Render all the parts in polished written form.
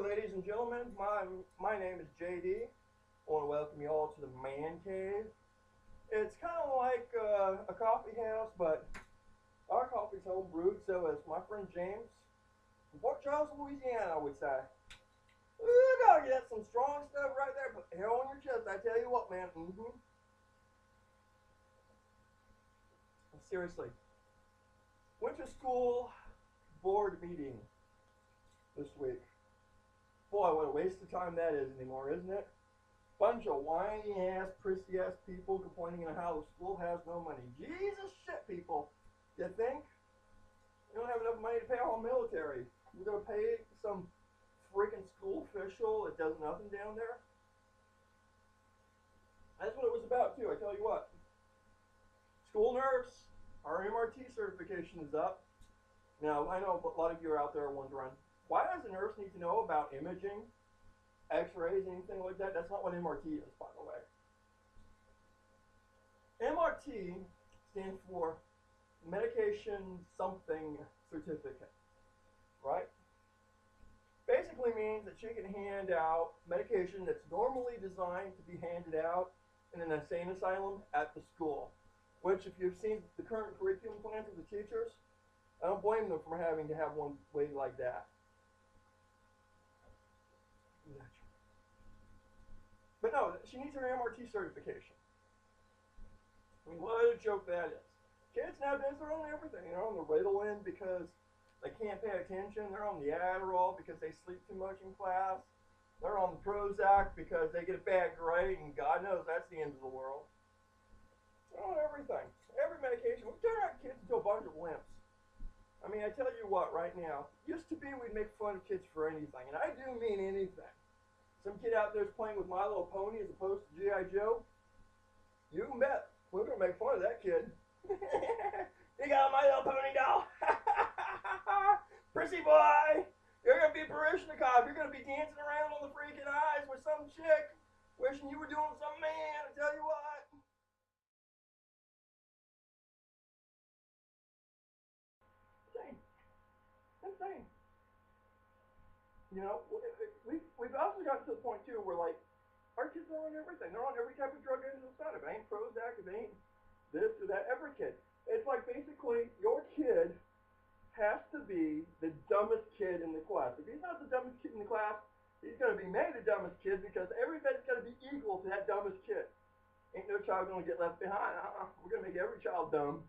ladies and gentlemen. My name is JD. I want to welcome you all to the Man Cave. It's kind of like a coffee house, but our coffee's home brewed, so as my friend James from Fort Charles, Louisiana, would say. You gotta get some strong stuff right there, but hair on your chest, I tell you what, man. Seriously. Went to school board meeting this week. Boy, what a waste of time that is anymore, isn't it? Bunch of whiny ass, prissy ass people complaining on how the school has no money. Jesus shit, people. You think? You don't have enough money to pay our military. You're gonna pay some freaking school official that does nothing down there? That's what it was about too, I tell you what. School nurse, our MRT certification is up. Now, I know a lot of you are out there wondering, why does a nurse need to know about imaging, x-rays, anything like that? That's not what MRT is, by the way. MRT stands for Medication Something Certificate, right? Basically means that you can hand out medication that's normally designed to be handed out in an insane asylum at the school, which if you've seen the current curriculum plans of the teachers, I don't blame them for having to have one way like that. But no, she needs her MRT certification. I mean, what a joke that is. Kids nowadays, they're on everything. They're on the Ritalin because they can't pay attention. They're on the Adderall because they sleep too much in class. They're on the Prozac because they get a bad grade, and God knows that's the end of the world. They're on everything. Every medication. We turn our kids into a bunch of wimps. I mean, I tell you what, right now, used to be we'd make fun of kids for anything, and I do mean anything. Some kid out there is playing with My Little Pony as opposed to G.I. Joe. You can bet. We're going to make fun of that kid. You got a My Little Pony doll. Prissy boy. You're going to be Parishnikov. You're going to be dancing around on the freaking ice with some chick wishing you were doing some man. I tell you what. Insane. You know, we've also gotten to the point too where like our kids are on everything. They're on every type of drug under the sun. If it ain't Prozac, if it ain't this or that, every kid. It's like basically your kid has to be the dumbest kid in the class. If he's not the dumbest kid in the class, he's going to be made the dumbest kid because everybody's going to be equal to that dumbest kid. Ain't no child going to get left behind. We're going to make every child dumb.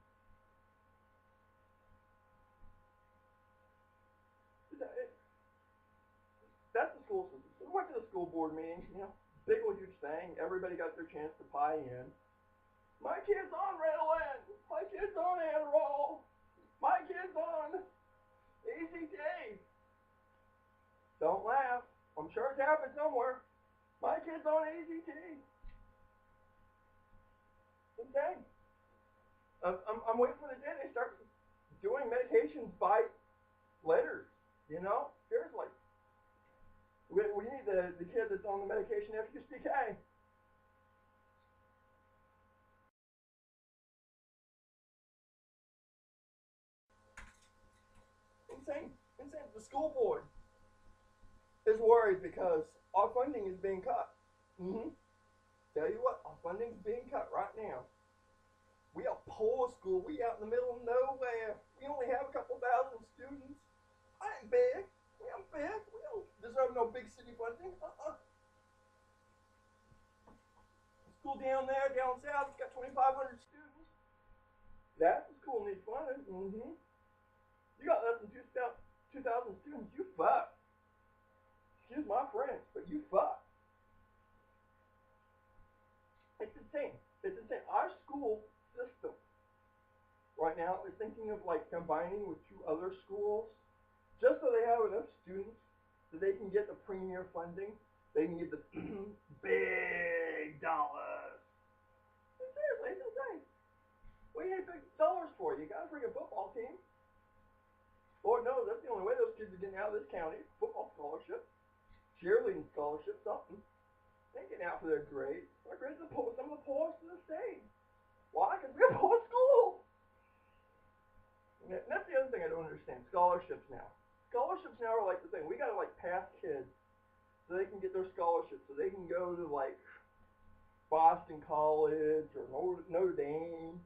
That's the school system. So we went to the school board meeting, you know, big old huge thing. Everybody got their chance to pie in. My kid's on Ritalin. My kid's on Adderall. My kid's on ACT. Don't laugh. I'm sure it's happened somewhere. My kid's on ACT. Okay. I'm waiting for the day they start doing medications by letters. You know, seriously. We need the kid that's on the medication FUCK. Insane. The school board is worried because our funding is being cut. Tell you what, our funding is being cut right now. We are poor school. We out in the middle of nowhere. We only have a couple thousand students. I ain't big. We ain't big. We don't deserve no big city funding. The school down there, down south, it's got 2,500 students. That's the school needs funding. You got less than 2,000 students. You fuck. Excuse my French, but you fuck. It's insane. It's insane. Our school system right now is thinking of like combining with two other schools just so they have enough students that they can get the premier funding. They can get the big dollars. Seriously, it's insane. What do you need big dollars for? You got a freaking football team. Lord knows that's the only way those kids are getting out of this county. Football scholarship, cheerleading scholarship, something. They ain't getting out for their grades. Our grades are some of the poorest in the state. Why? Because we're a poor school. And that's the other thing I don't understand. Scholarships now. Scholarships now are like the thing. We gotta like pass kids so they can get their scholarships, so they can go to like Boston College or Notre Dame.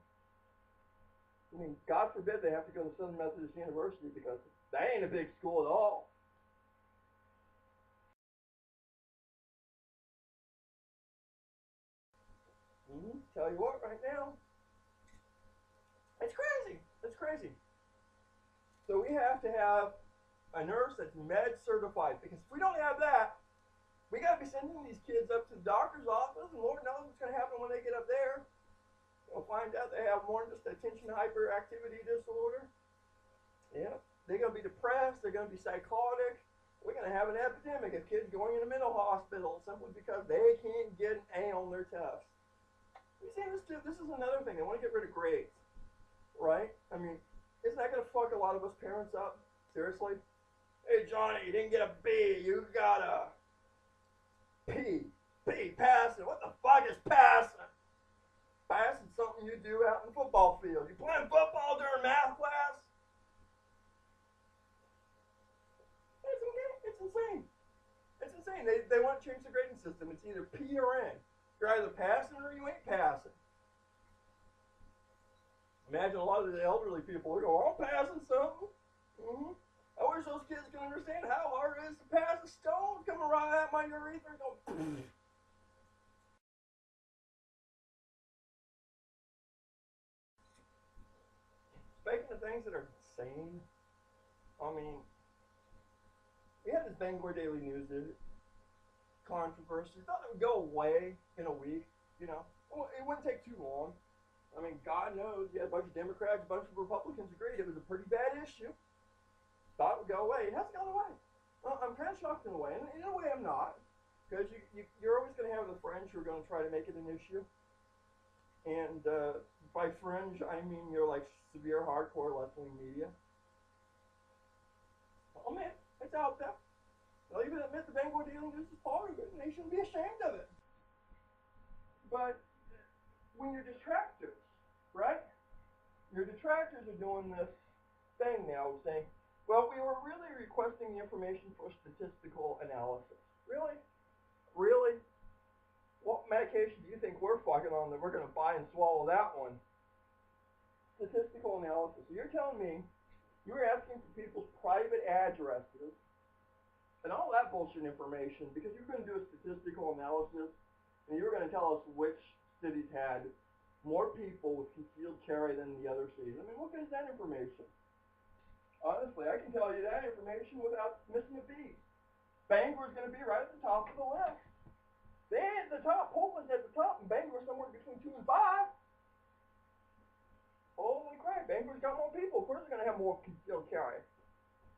I mean, God forbid they have to go to Southern Methodist University because that ain't a big school at all. Tell you what, right now, it's crazy. It's crazy. So we have to have a nurse that's med certified, because if we don't have that, we got to be sending these kids up to the doctor's office, and Lord knows what's going to happen when they get up there. We'll find out they have more than just attention hyperactivity disorder. Yeah, they're going to be depressed. They're going to be psychotic. We're going to have an epidemic of kids going into mental hospital simply because they can't get an A on their tests. You see, this is another thing. They want to get rid of grades, right? I mean, isn't that going to fuck a lot of us parents up? Seriously? Hey, Johnny, you didn't get a B. You got a P. P, passing. What the fuck is passing? Passing something you do out in the football field. You playing football during math class? It's insane. It's insane. They want to change the grading system. It's either P or N. You're either passing or you ain't passing. Imagine a lot of the elderly people are going, I'm passing something. I wish those kids could understand how hard it is to pass a stone coming right at my urethra and go, Speaking of things that are insane, I mean, we had this Bangor Daily News controversy. Thought it would go away in a week, you know. It wouldn't take too long. I mean, God knows, you had a bunch of Democrats, a bunch of Republicans agreed it was a pretty bad issue. Thought it would go away. It hasn't gone away. Well, I'm kind of shocked in a way. And in a way, I'm not. Because you're always going to have the fringe who are going to try to make it an issue. And by fringe, I mean you're like severe hardcore left-wing media. Oh, man, it's out there. They'll even admit the Bangor Daily News is part of it, and they shouldn't be ashamed of it. But when your detractors, right? Your detractors are doing this thing now, saying, well, we were really requesting the information for statistical analysis. Really? Really? What medication do you think we're fucking on that we're going to buy and swallow that one? Statistical analysis. So you're telling me you were asking for people's private addresses and all that bullshit information because you were going to do a statistical analysis and you were going to tell us which cities had more people with concealed carry than the other cities. I mean, what good is that information? Honestly, I can tell you that information without missing a beat. Bangor's going to be right at the top of the list. They ain't at the top. Portland's at the top, and Bangor's somewhere between 2 and 5. Holy crap, Bangor's got more people. Of course they're going to have more concealed carry.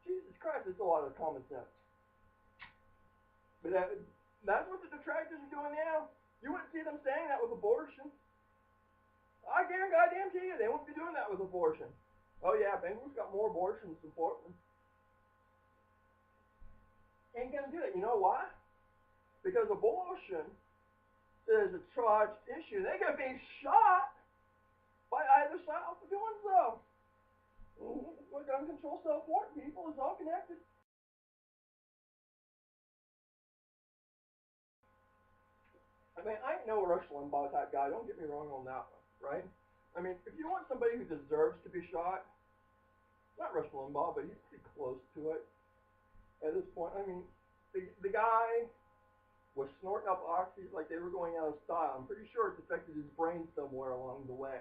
Jesus Christ, it's a lot of common sense. But that's what the detractors are doing now. You wouldn't see them saying that with abortion. I guarantee you, they won't be doing that with abortion. Oh yeah, Bangor's got more abortions than Portland. Ain't gonna do that. You know why? Because abortion is a charged issue. They're gonna be shot by either side for doing so. Well, gun control, self-work, people, is all connected. I mean, I ain't no Rush Limbaugh type guy. Don't get me wrong on that one, right? I mean, if you want somebody who deserves to be shot, not Rush Limbaugh, but he's pretty close to it at this point. I mean, the guy was snorting up oxys like they were going out of style. I'm pretty sure it's affected his brain somewhere along the way.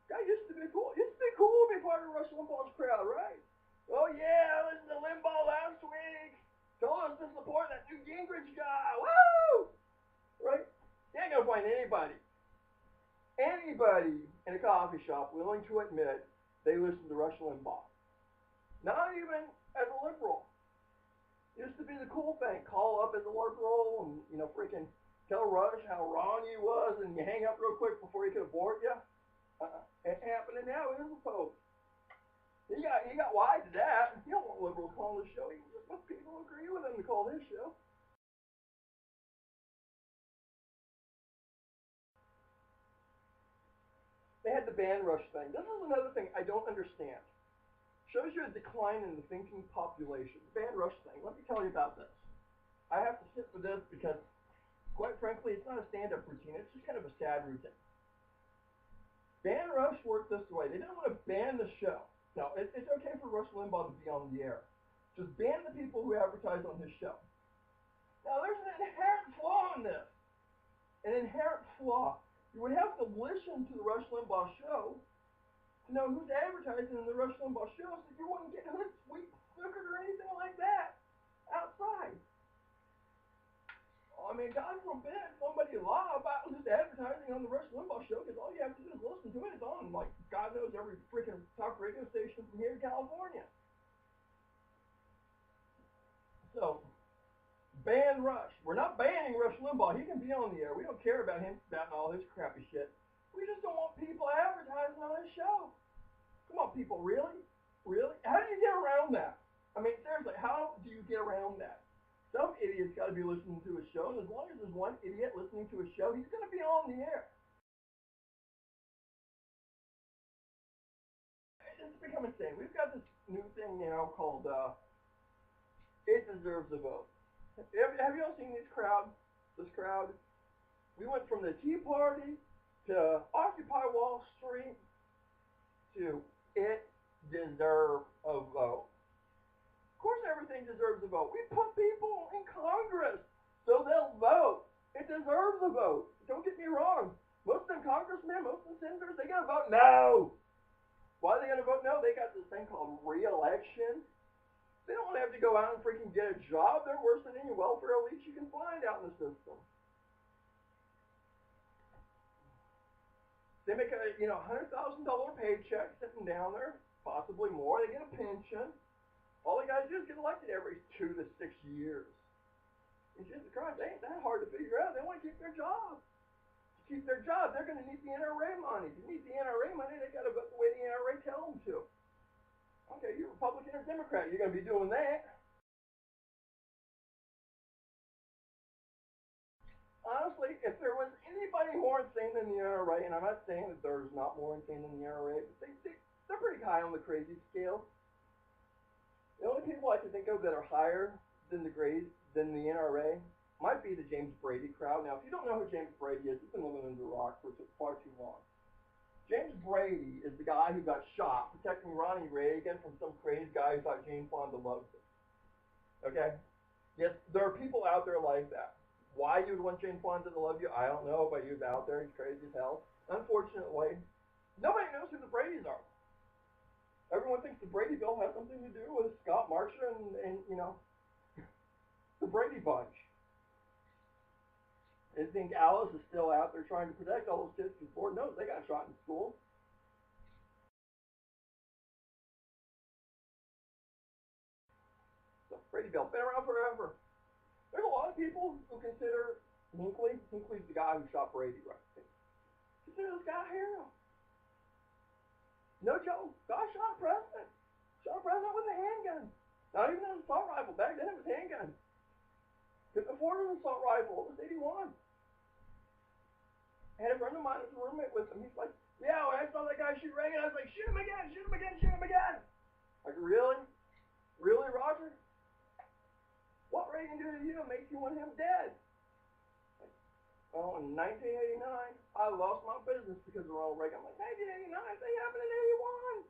Guy used to be cool. Used to be cool to be part of Rush Limbaugh's crowd, right? Oh yeah, I listened to Limbaugh last week. Told us to support that new Gingrich guy. Woo! Right? You ain't gonna find anybody in a coffee shop willing to admit they listen to Rush Limbaugh. Not even as a liberal. Used to be the cool thing. Call up as a liberal and, you know, freaking tell Rush how wrong he was and you hang up real quick before he could abort you. It's happening now in the Pope. He got wise to that. You don't want liberals calling the show. You just want people who agree with him to call his show. They had the ban Rush thing. This is another thing I don't understand. Shows you a decline in the thinking population. The ban Rush thing. Let me tell you about this. I have to sit with this because, quite frankly, it's not a stand-up routine. It's just kind of a sad routine. Ban Rush worked this way. They didn't want to ban the show. Now, it's okay for Rush Limbaugh to be on the air. Just ban the people who advertise on his show. Now, there's an inherent flaw in this. An inherent flaw. You would have to listen to the Rush Limbaugh show to know who's advertising in the Rush Limbaugh show so you wouldn't get hood sweet, snookered, or anything like that outside. I mean, God forbid somebody lie about just advertising on the Rush Limbaugh show, because all you have to do is listen to it. It's on, like, God knows every freaking talk radio station from here in California. So, ban Rush. We're not banning Rush Limbaugh. He can be on the air. We don't care about him spouting all his crappy shit. We just don't want people advertising on his show. Come on, people, really? Really? How do you get around that? I mean, seriously, how do you get around that? Some idiot's got to be listening to his show, and as long as there's one idiot listening to his show, he's going to be on the air. It's become insane. We've got this new thing now called It Deserves a Vote. Have you all seen this crowd? This crowd? We went from the Tea Party to Occupy Wall Street to It Deserves a Vote. Of course everything deserves a vote. We put people in Congress so they'll vote. It deserves a vote. Don't get me wrong. Most of them congressmen, most of them senators, they gotta vote no. Why are they gonna vote no? They got this thing called re-election. They don't have to go out and freaking get a job. They're worse than any welfare elites you can find out in the system. They make a $100,000 paycheck sitting down there, possibly more. They get a pension. All they got to do is get elected every 2 to 6 years. And Jesus Christ, they ain't that hard to figure out. They want to keep their job. To keep their job, they're going to need the NRA money. To need the NRA money, they got to vote the way the NRA tells them to. Okay, you're Republican or Democrat. You're going to be doing that. Honestly, if there was anybody more insane than the NRA, and I'm not saying that there's not more insane than the NRA, but they're pretty high on the crazy scale. The only people I can think of that are higher than the NRA might be the James Brady crowd. Now, if you don't know who James Brady is, you've been living under a rock for far too long. James Brady is the guy who got shot protecting Ronnie Reagan from some crazy guy who thought Jane Fonda loved him. Okay? Yes, there are people out there like that. Why you would want Jane Fonda to love you, I don't know, but he's out there. He's crazy as hell. Unfortunately, nobody knows who the Bradys are. Everyone thinks the Brady Bill has something to do with Scott Marshall and the Brady Bunch. They think Alice is still out there trying to protect all those kids because Lord knows they got shot in school. So Brady Bill, been around forever. There's a lot of people who consider Hinckley's the guy who shot Brady, right? Consider this guy a hero. No joke. God shot a president. Shot a president with a handgun. Not even an assault rifle. Back then it was handgun. Couldn't afford an assault rifle. It was 81. I had a friend of mine who was a roommate with him. He's like, yeah, when I saw that guy shoot Reagan, I was like, shoot him again, shoot him again, shoot him again. Like, really? Really, Roger? What Reagan did to you makes you want him dead? Like, well, in 1989, I lost my business because of Ronald Reagan. I'm like, 1989? Thing happened in 81.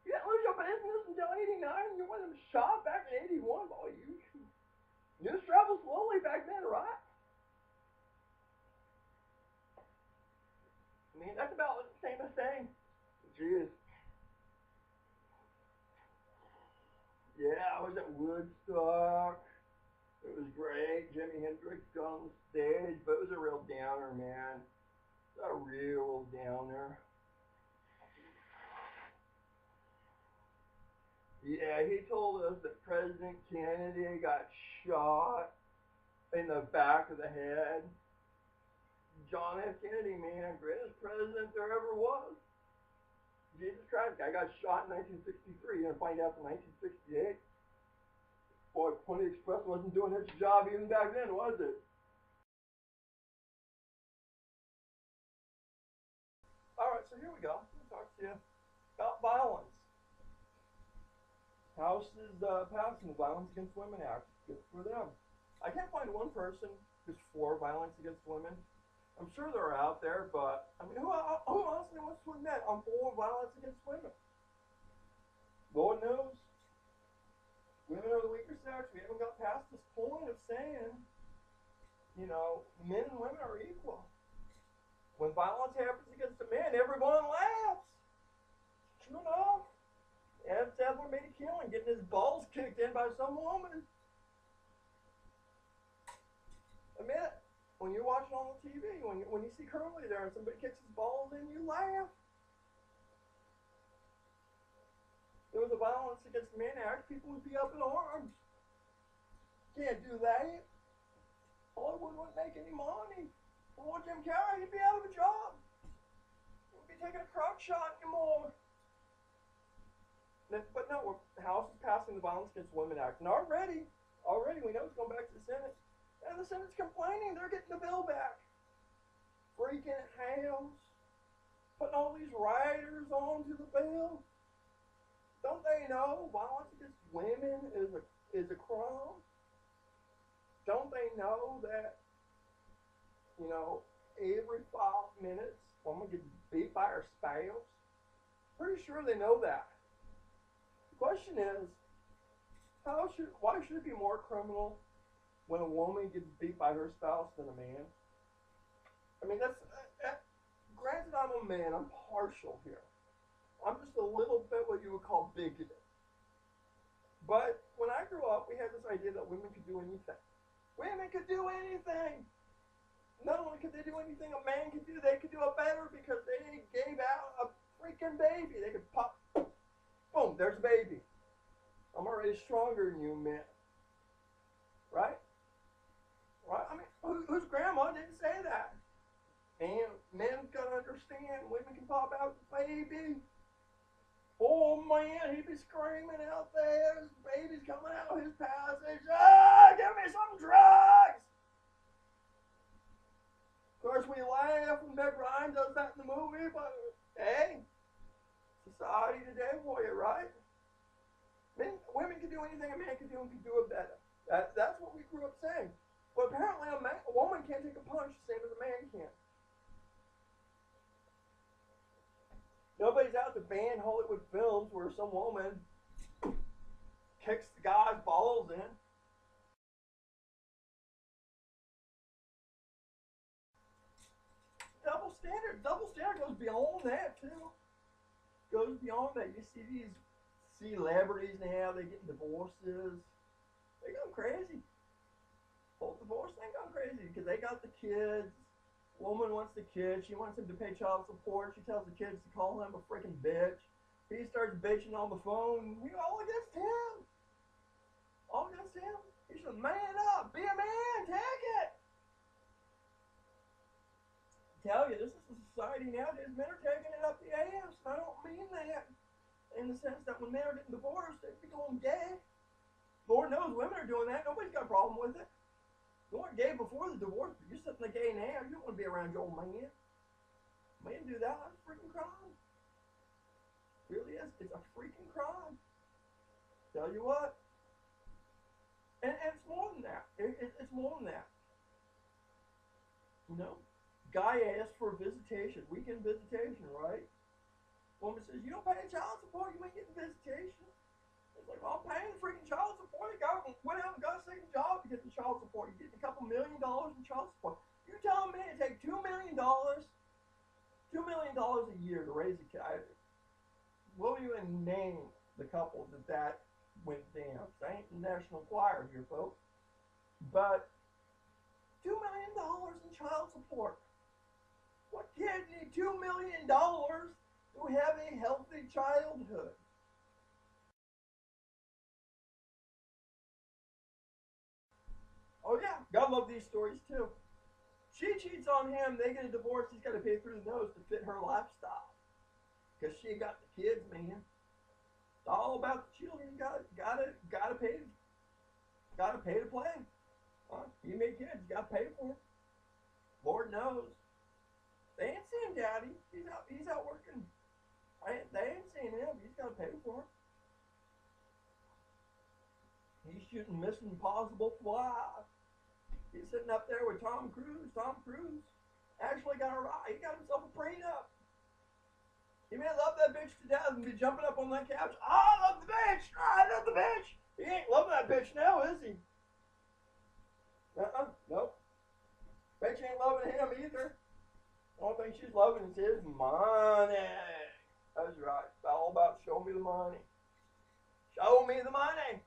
You didn't lose your business until 89. You want him shot back in 81. Boy, news traveled slowly back then, right? I mean, that's about the same as saying, geez. Yeah, I was at Woodstock. It was great. Jimi Hendrix got on the stage, but it was a real downer, man. It's a real downer. Yeah, he told us that President Kennedy got shot in the back of the head. John F. Kennedy, man, greatest president there ever was. Jesus Christ, guy got shot in 1963. You're gonna find out in 1968. Boy, Pony Express wasn't doing its job even back then, was it? Alright, so here we go. I'm gonna talk to you about violence. House is passing the Violence Against Women Act. Good for them. I can't find one person who's for violence against women. I'm sure they're out there, but I mean, who honestly wants to admit I'm for violence against women? Lord knows, women are the weaker sex. We haven't got past this point of saying, you know, men and women are equal. When violence happens against a man, everyone laughs. True enough. Ed Sadler made a killing getting his balls kicked in by some woman. Admit it. When you're watching on the TV, when you see Curly there and somebody kicks his balls in, you laugh. There was a Violence Against Men Act, people would be up in arms. Can't do that. Hollywood wouldn't make any money. Poor Jim Carrey, he'd be out of a job. He wouldn't be taking a crowd shot anymore. But no, the House is passing the Violence Against Women Act. And already we know it's going back to the Senate. And the Senate's complaining they're getting the bill back. Freaking House. Putting all these riders onto the bill. Don't they know violence against women is a crime? Don't they know that, you know, every 5 minutes a woman gets beat by her spouse? Pretty sure they know that. The question is, why should it be more criminal when a woman gets beat by her spouse than a man? I mean, granted I'm a man, I'm partial here. I'm just a little bit what you would call bigoted. But when I grew up, we had this idea that women could do anything. Women could do anything. Not only could they do anything a man could do, they could do it better because they gave out a freaking baby. They could pop, boom, there's a baby. I'm already stronger than you men. Right? Right? I mean, whose grandma didn't say that? And men gotta understand, women can pop out the baby. Oh man, he'd be screaming out there, his baby's coming out of his passage. Ah, give me some drugs! Of course, we laugh when Meg Ryan does that in the movie, but hey, society today for you, right? Women can do anything a man can do and can do it better. That's what we grew up saying. But apparently a woman can't take a punch the same as a man can. Nobody's out to ban Hollywood films where some woman kicks the guy's balls in. Double standard goes beyond that too. Goes beyond that. You see these celebrities now, they get divorces. They go crazy. Whole divorce thing gone crazy because they got the kids. Woman wants the kid. She wants him to pay child support. She tells the kids to call him a freaking bitch. He starts bitching on the phone. We all against him. All against him. He should man up. Be a man. Take it. I tell you, this is the society nowadays. Men are taking it up the ass. I don't mean that in the sense that when men are getting divorced, they become gay. Lord knows women are doing that. Nobody's got a problem with it. You weren't gay before the divorce, but you're sitting there gay now. You don't want to be around your old man. Men do that. That's a freaking crime. It really is. It's a freaking crime. Tell you what. And it's more than that. It's more than that. You know? Guy asks for visitation. Weekend visitation, right? Woman says, you don't pay child support, you ain't getting visitation. It's like, well, I'm paying the freaking child support. The guy went out and got a second job to get the child support. You're getting a couple $1 million in child support. You're telling me it take $2 million a year to raise a kid. What will you even name the couple that went down? It ain't the National Choir here, folks. But $2 million in child support. What kid needs $2 million to have a healthy childhood? Oh yeah, God love these stories too. She cheats on him, they get a divorce, he's got to pay through the nose to fit her lifestyle. Because she got the kids, man. It's all about the children. Gotta pay to play. You make kids, you gotta pay for them. Lord knows. They ain't seeing daddy. He's out working. They ain't seeing him, he's gotta pay for him. He's shooting Mission Impossible 5. He's sitting up there with Tom Cruise. Tom Cruise actually got a ride. He got himself a prenup. He may love that bitch to death and be jumping up on that couch. I love the bitch. I love the bitch. He ain't loving that bitch now, is he? Nope. Bitch ain't loving him either. The only thing she's loving is his money. That's right. It's all about show me the money. Show me the money.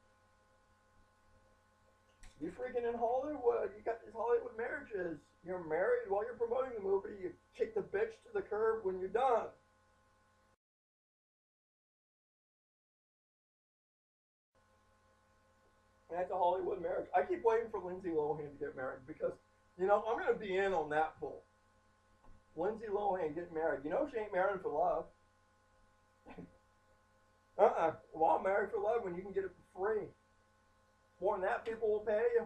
You freaking in Hollywood. You got these Hollywood marriages. You're married while you're promoting the movie. You kick the bitch to the curb when you're done. And that's a Hollywood marriage. I keep waiting for Lindsay Lohan to get married because, I'm going to be in on that pool. Lindsay Lohan getting married. She ain't married for love. Well, I'm married for love when you can get it for free. More than that, people will pay you.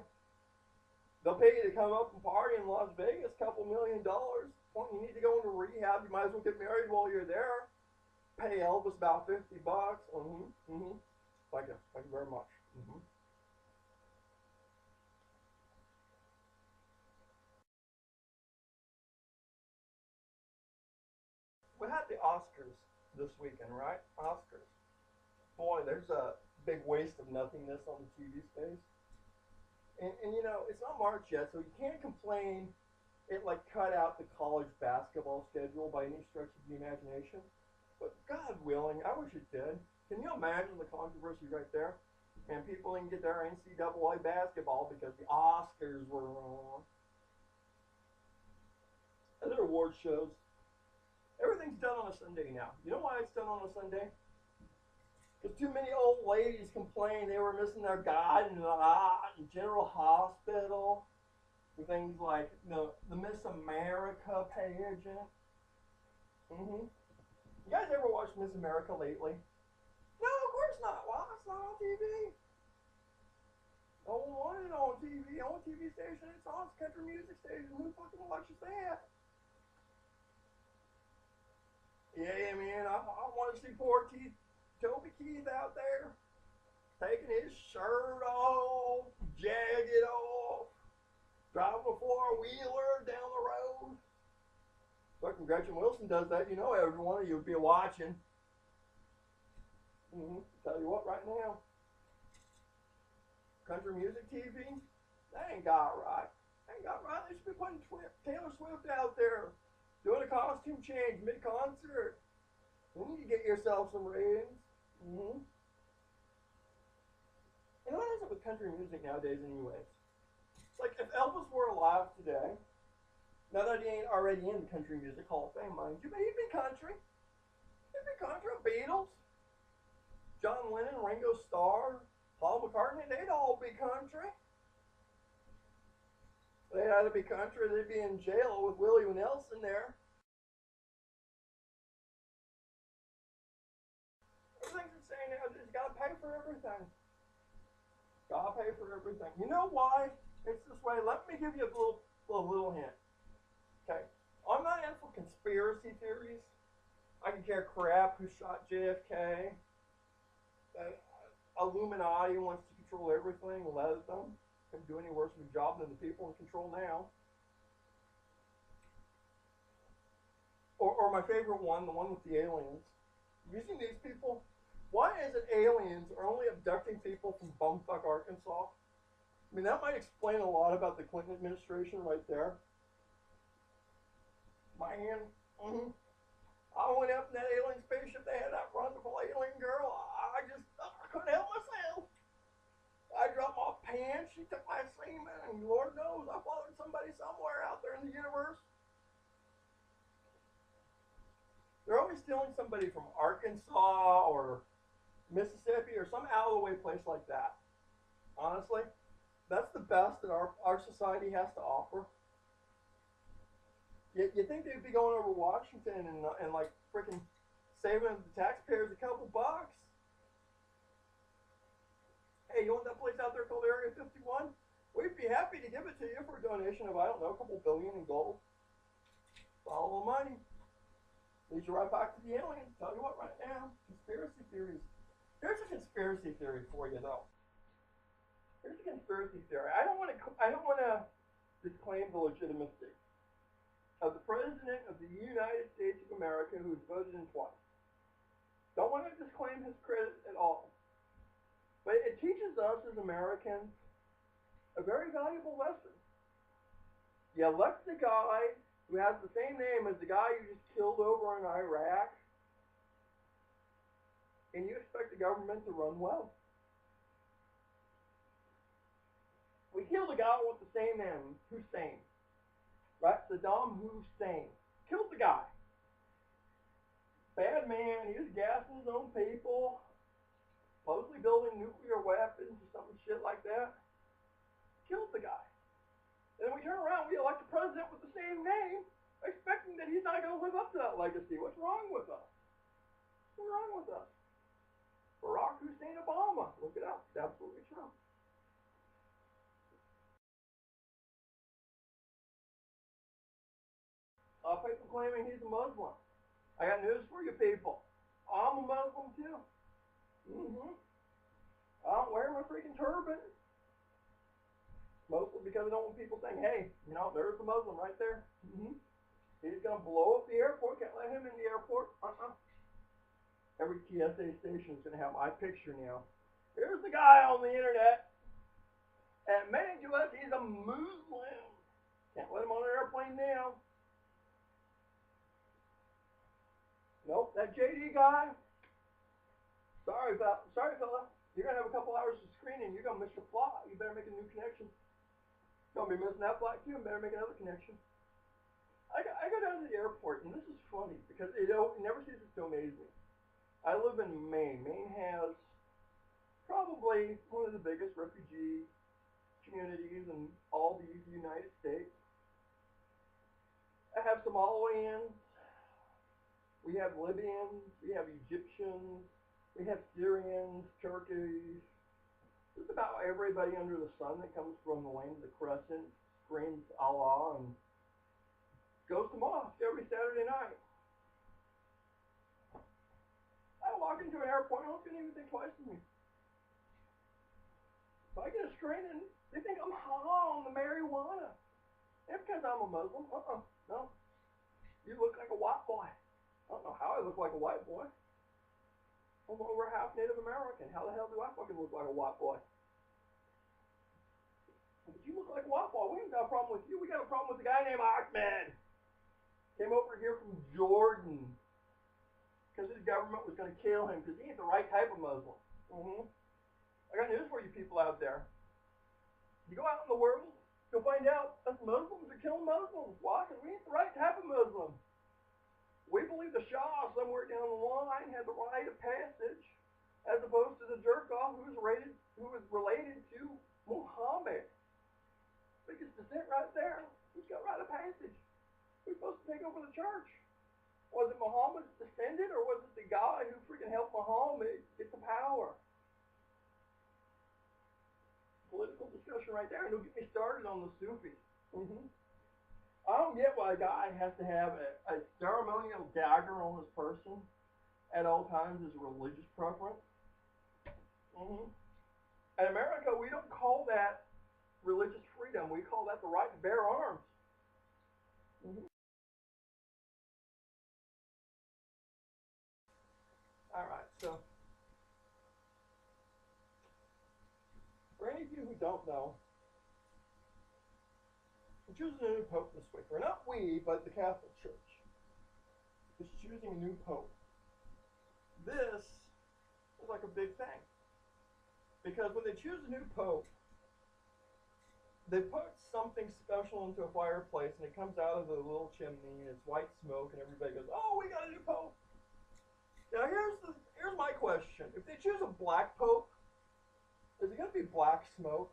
They'll pay you to come up and party in Las Vegas, $2 million. You need to go into rehab. You might as well get married while you're there. Pay Elvis about $50. Thank you very much. We had the Oscars this weekend, right? Oscars. Boy, there's a big waste of nothingness on the TV space. And it's not March yet, so you can't complain it cut out the college basketball schedule by any stretch of the imagination. But God willing, I wish it did. Can you imagine the controversy right there? And people didn't get their NCAA basketball because the Oscars were wrong. And their award shows. Everything's done on a Sunday now. You know why it's done on a Sunday? Because too many old ladies complained they were missing their God and General Hospital. And things like the Miss America pageant. You guys ever watched Miss America lately? No, of course not. Why? It's not on TV. No one wanted it on TV. On TV station, it's on. It's country music station. Who fucking watches that? Yeah, man, I want to see poor Toby Keith out there taking his shirt off, jacket off, driving a four-wheeler down the road. Fucking Gretchen Wilson does that. Every one of you would be watching. Tell you what, right now, country music TV, that ain't got right. They should be putting Taylor Swift out there doing a costume change mid-concert. You need to get yourself some ratings. What is it with country music nowadays anyways? It's like if Elvis were alive today, now that he ain't already in the Country Music Hall of Fame, mind you, but he'd be country. He'd be country. Beatles, John Lennon, Ringo Starr, Paul McCartney, they'd all be country. They'd either be country or they'd be in jail with Willie Nelson there. Everything's insane now. You gotta pay for everything. Gotta pay for everything. You know why it's this way? Let me give you a little hint. Okay. I'm not in for conspiracy theories. I can care crap who shot JFK. Illuminati wants to control everything. Let them. Couldn't do any worse of a job than the people in control now. Or my favorite one, the one with the aliens. Have you seen these people? Why is it aliens are only abducting people from bumfuck Arkansas? I mean, that might explain a lot about the Clinton administration right there. Man, I went up in that alien spaceship. They had that wonderful alien girl. I couldn't help myself. I dropped my pants. She took my semen, and Lord knows I followed somebody somewhere out there in the universe. They're always stealing somebody from Arkansas or Mississippi or some out of the way place like that. Honestly, that's the best that our society has to offer. You think they'd be going over to Washington and like freaking saving the taxpayers a couple bucks? Hey, you want that place out there called Area 51? We'd be happy to give it to you for a donation of, I don't know, a couple billion in gold. Follow the money. Leads you right back to the aliens. Tell you what, right now, conspiracy theories. Here's a conspiracy theory for you, though. Here's a conspiracy theory. I don't want to disclaim the legitimacy of the President of the United States of America who's voted in twice. Don't want to disclaim his credit at all. But it teaches us as Americans a very valuable lesson. You elect the guy who has the same name as the guy you just killed over in Iraq, and you expect the government to run well. We killed a guy with the same name, Hussein, right? Saddam Hussein. Killed the guy. Bad man, he was gassing his own people, supposedly building nuclear weapons or some shit like that. Killed the guy. And then we turn around, we elect a president with the same name, expecting that he's not going to live up to that legacy. What's wrong with us? What's wrong with us? Barack Hussein Obama. Look it up. It's absolutely true. People claiming he's a Muslim. I got news for you people. I'm a Muslim too. I don't wear my freaking turban. Mostly because I don't want people saying, hey, there's the Muslim right there. He's going to blow up the airport. Can't let him in the airport. Every TSA station is going to have my picture now. Here's the guy on the internet. Admitting to us he's a Muslim. Can't let him on an airplane now. Nope, that JD guy. Sorry, fella. You're going to have a couple hours of screening. You're going to miss your flight. You better make a new connection. You're going to be missing that flight too. Better make another connection. I go down to the airport, and this is funny because it never ceases to amaze me. I live in Maine. Maine has probably one of the biggest refugee communities in all the United States. I have Somalians. We have Libyans, we have Egyptians, we have Syrians, Turkeys. Just about everybody under the sun that comes from the land of the Crescent screams Allah and goes to mosque every Saturday night. I walk into an airport, no one's going to even think twice of me. If I get a screening, they think I'm high on the marijuana. And because I'm a Muslim, no. You look like a white boy. I don't know how I look like a white boy. I'm over half Native American. How the hell do I fucking look like a white boy? But you look like a white boy. We ain't got a problem with you. We got a problem with the guy named Ahmed. Came over here from Jordan. Because his government was going to kill him because he ain't the right type of Muslim. I got news for you people out there. You go out in the world, you'll find out us Muslims are killing Muslims. Why? Because we ain't the right type of Muslim. We believe the Shah somewhere down the line had the right of passage, as opposed to the jerk-off who was related to Muhammad. Biggest descent right there. Who's got right of passage? Who's supposed to take over the church? Was it Muhammad's descendant, or was it the guy who freaking helped Muhammad get the power? Political discussion right there, and it'll get me started on the Sufis. I don't get why a guy has to have a ceremonial dagger on his person at all times as a religious preference. In America, we don't call that religious freedom. We call that the right to bear arms. All right, so for any of you who don't know, we're choosing a new pope this week. Or not we, but the Catholic Church is choosing a new pope. This is like a big thing. Because when they choose a new pope, they put something special into a fireplace and it comes out of the little chimney and it's white smoke and everybody goes, oh, we got a new pope. Now here's my question. If they choose a black pope, is it going to be black smoke?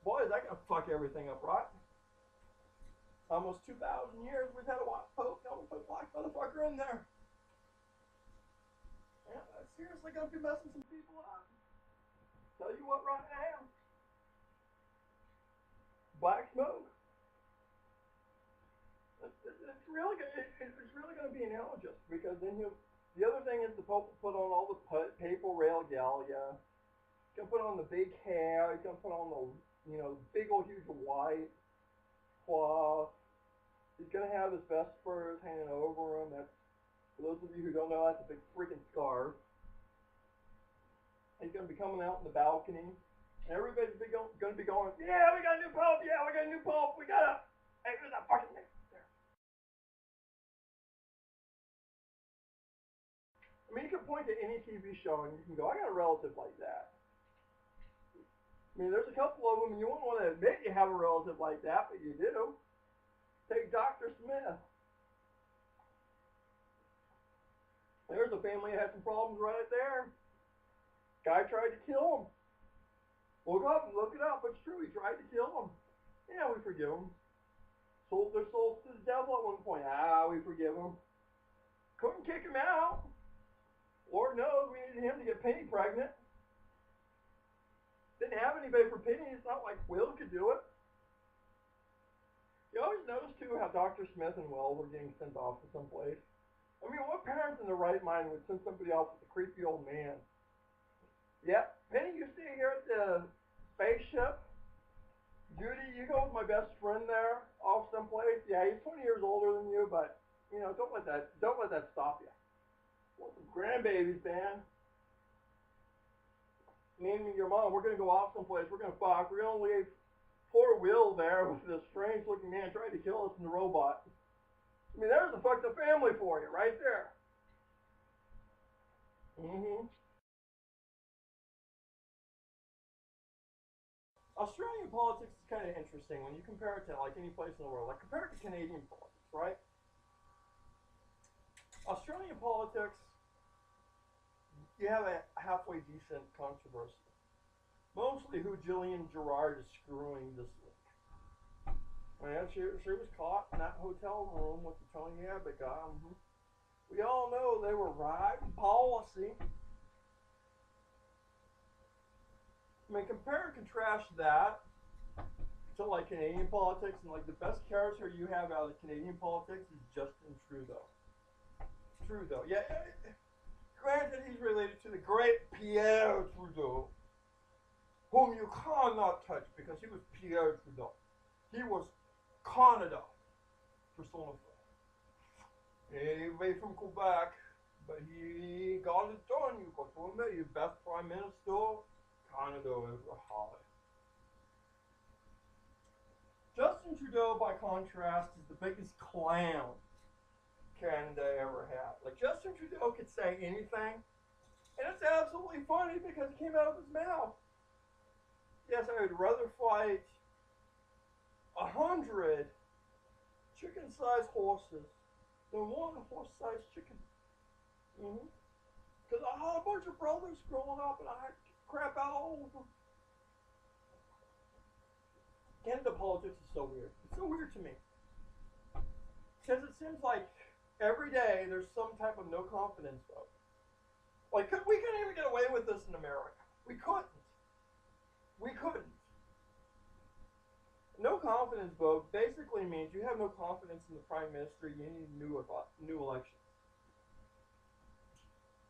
Boy, is that going to fuck everything up, right? Almost 2,000 years we've had a white pope. Now we put a black motherfucker in there. Yeah, that's seriously going to be messing some people up. Tell you what right now. Black smoke. It's really going to be analogous because then the other thing is the Pope will put on all the papal regalia, He's gonna put on the big hair. He's gonna put on the, big old huge white cloth. He's gonna have his best spurs hanging over him. That's, for those of you who don't know, that's a big freaking scarf. He's gonna be coming out in the balcony, and everybody's gonna be going, yeah, we got a new pope. Yeah, we got a new pope. We got a, hey, who's that fucking thing? I mean, you can point to any TV show and you can go, I got a relative like that. I mean, there's a couple of them, and you won't want to admit you have a relative like that, but you do. Take Dr. Smith. There's a family that had some problems right there. Guy tried to kill him. Look up and look it up. It's true. He tried to kill him. Yeah, we forgive him. Sold their souls to the devil at one point. We forgive him. Couldn't kick him out. Lord knows we needed him to get Penny pregnant. Didn't have anybody for Penny. It's not like Will could do it. You always notice, too, how Dr. Smith and Will were getting sent off to someplace. I mean, what parents in their right mind would send somebody off with a creepy old man? Yep. Penny, you stay here at the spaceship. Judy, you go with my best friend there off someplace. Yeah, he's 20 years older than you, but, don't let that stop you. Want some grandbabies, man. Me and your mom, we're going to go off someplace. We're going to fuck. We're going to leave poor Will there with this strange-looking man trying to kill us in the robot. I mean, there's a fucked up family for you right there. Australian politics is kind of interesting when you compare it to, like, any place in the world. Like, compare it to Canadian politics, right? Australian politics, you have a halfway decent controversy. Mostly who Gillian Gerard is screwing this week. And she was caught in that hotel room with the Tony Abbott guy. We all know they were riding policy. I mean, compare and contrast that to, like, Canadian politics, and, like, the best character you have out of Canadian politics is Justin Tredeu. Yeah, granted, he's related to the great Pierre Trudeau, whom you cannot touch because he was Pierre Trudeau. He was Canada personified. Anyway, from Quebec, but he got it done. You got to admit, he's best prime minister Canada ever had. Justin Trudeau, by contrast, is the biggest clown Canada ever had. Like, Justin Trudeau could say anything, and it's absolutely funny because it came out of his mouth. Yes, I would rather fight 100 chicken-sized horses than one horse-sized chicken. Because I had a bunch of brothers growing up, and I had to crap out all of them. Canada politics is so weird. It's so weird to me. Because it seems like every day there's some type of no confidence vote. Like, we couldn't even get away with this in America. We couldn't. No confidence vote basically means you have no confidence in the prime minister. You need new elections.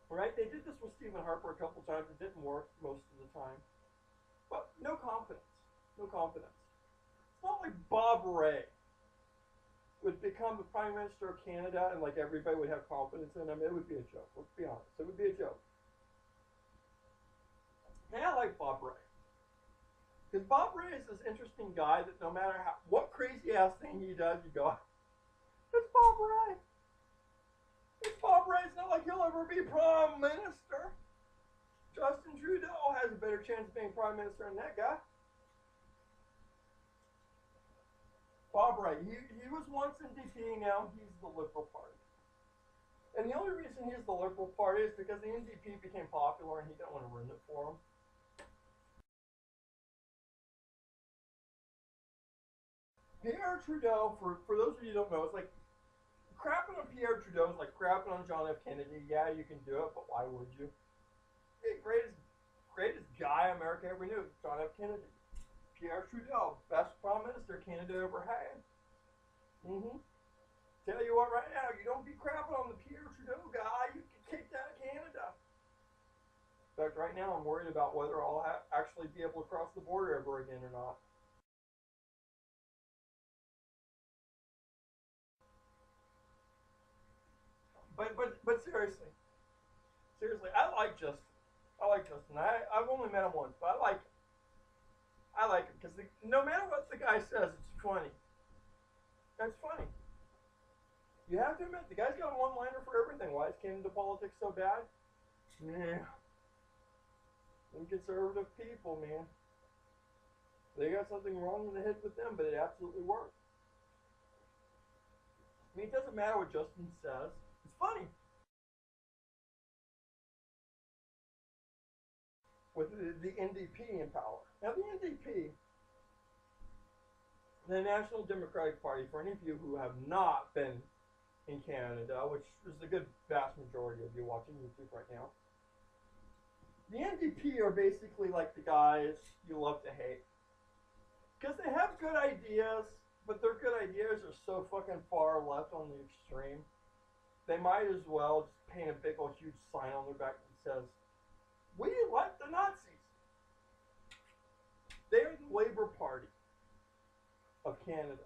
Right? They did this with Stephen Harper a couple times. It didn't work most of the time. But no confidence. It's not like Bob Rae would become the Prime Minister of Canada and, like, everybody would have confidence in him. It would be a joke. Let's be honest. It would be a joke. And I like Bob Rae. Because Bob Rae is this interesting guy that no matter what crazy-ass thing he does, you go, it's Bob Rae. It's Bob Rae. It's not like he'll ever be Prime Minister. Justin Trudeau has a better chance of being Prime Minister than that guy. Bob Rae, he was once NDP, now he's the Liberal Party. And the only reason he's the Liberal Party is because the NDP became popular and he didn't want to ruin it for him. Pierre Trudeau, for those of you who don't know, it's like crapping on Pierre Trudeau is like crapping on John F. Kennedy. Yeah, you can do it, but why would you? The greatest guy America ever knew, John F. Kennedy. Pierre Trudeau, best prime minister Canada ever had. Tell you what right now, you don't be crapping on the Pierre Trudeau guy, you get kicked out of Canada. The fact, right now I'm worried about whether I'll actually be able to cross the border ever again or not. But seriously, I like Justin. I've only met him once, but I like him because no matter what the guy says, it's funny. That's funny. You have to admit, the guy's got a one-liner for everything. Why is Canada politics so bad? Yeah, them conservative people, man. They got something wrong in the head with them, but it absolutely works. I mean, it doesn't matter what Justin says. It's funny. With the NDP in power. Now, the NDP, the National Democratic Party, for any of you who have not been in Canada, which is the good vast majority of you watching YouTube right now, the NDP are basically like the guys you love to hate. Because they have good ideas, but their good ideas are so fucking far left on the extreme. They might as well just paint a big old huge sign on their back that says, "We like the Nazis." They're the Labour Party of Canada.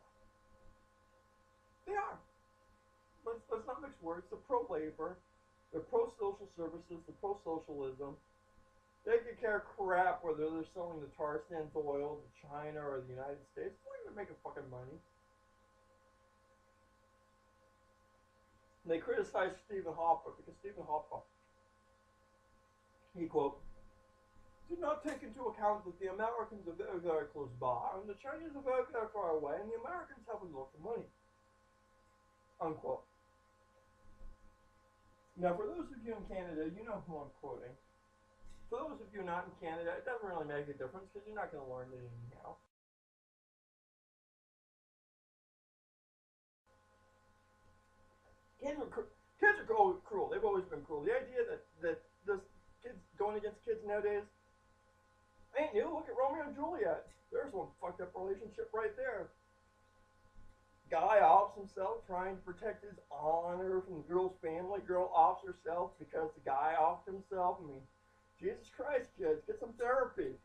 They are. Let's not mix words. They're pro-labor. They're pro-social services. They're pro-socialism. They could care crap whether they're selling the tar sands oil to China or the United States. They're not even making fucking money. And they criticize Stephen Hopper because Stephen Hopper, he quote, did not take into account that the Americans are very, very close by, and the Chinese are very, very far away, and the Americans have a lot of money. Unquote. Now, for those of you in Canada, you know who I'm quoting. For those of you not in Canada, it doesn't really make a difference because you're not going to learn it anyhow. Kids are cruel. They've always been cruel. The idea that this kids going against kids nowadays ain't new. Look at Romeo and Juliet. There's one fucked up relationship right there. Guy offs himself trying to protect his honor from the girl's family. Girl offs herself because the guy offed himself. I mean, Jesus Christ, kids, get some therapy.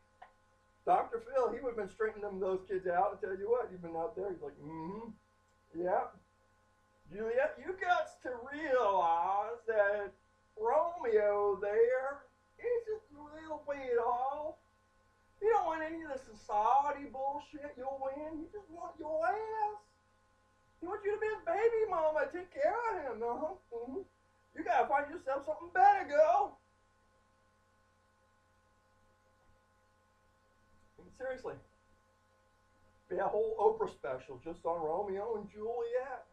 Dr. Phil, he would have been straightening those kids out and tell you what, you've been out there. He's like, yeah. Juliet, you got to realize that Romeo there is just a little bit off. You don't want any of the society bullshit. You'll win. You just want your ass. He wants you to be his baby mama. Take care of him. You gotta find yourself something better, girl. I mean, seriously. Be a whole Oprah special just on Romeo and Juliet.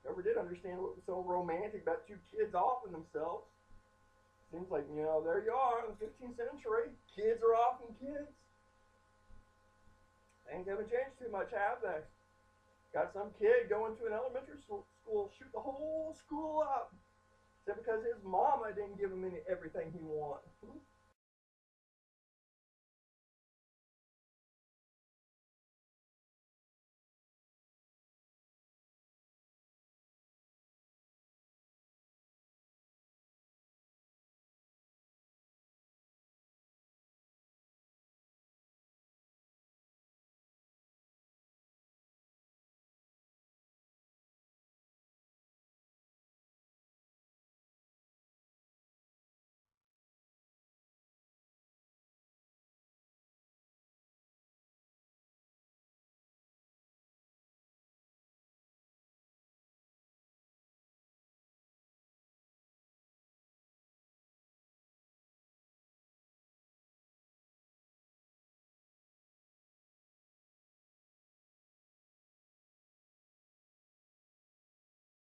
Never did understand what was so romantic about two kids offing themselves. Seems like, there you are in the 15th century. Kids are offing kids. Things haven't changed too much, have they? Got some kid going to an elementary school, shoot the whole school up. Except because his mama didn't give him everything he wanted.